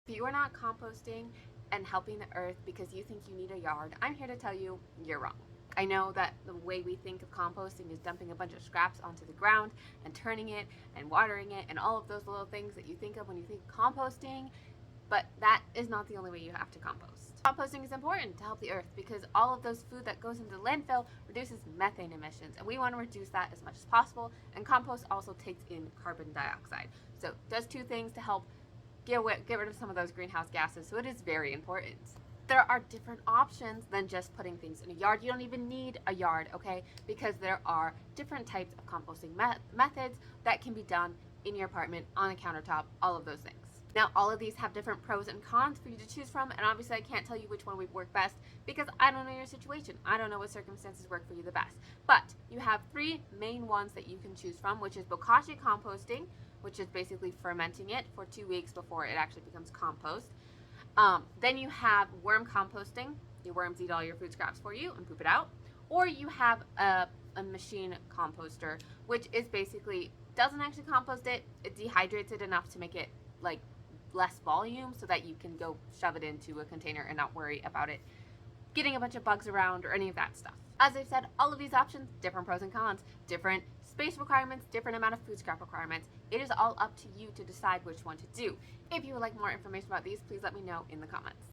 If you are not composting and helping the earth because you think you need a yard, I'm here to tell you you're wrong. I know that the way we think of composting is dumping a bunch of scraps onto the ground and turning it and watering it and all of those little things that you think of when you think composting, but that is not the only way you have to compost. Composting is important to help the earth because all of those food that goes into the landfill reduces methane emissions, and we want to reduce that as much as possible, and compost also takes in carbon dioxide. So it does two things to help get rid of some of those greenhouse gases, so it is very important. There are different options than just putting things in a yard. You don't even need a yard, okay? Because there are different types of composting methods that can be done in your apartment, on the countertop, all of those things. Now, all of these have different pros and cons for you to choose from, and obviously I can't tell you which one would work best because I don't know your situation. I don't know what circumstances work for you the best. But you have three main ones that you can choose from, which is bokashi composting, which is basically fermenting it for 2 weeks before it actually becomes compost. Then you have worm composting. Your worms eat all your food scraps for you and poop it out. Or you have a machine composter, which is basically doesn't actually compost it. It dehydrates it enough to make it like less volume so that you can go shove it into a container and not worry about it getting a bunch of bugs around or any of that stuff. As I've said, all of these options, different pros and cons, different space requirements, different amount of food scrap requirements. It is all up to you to decide which one to do. If you would like more information about these, please let me know in the comments.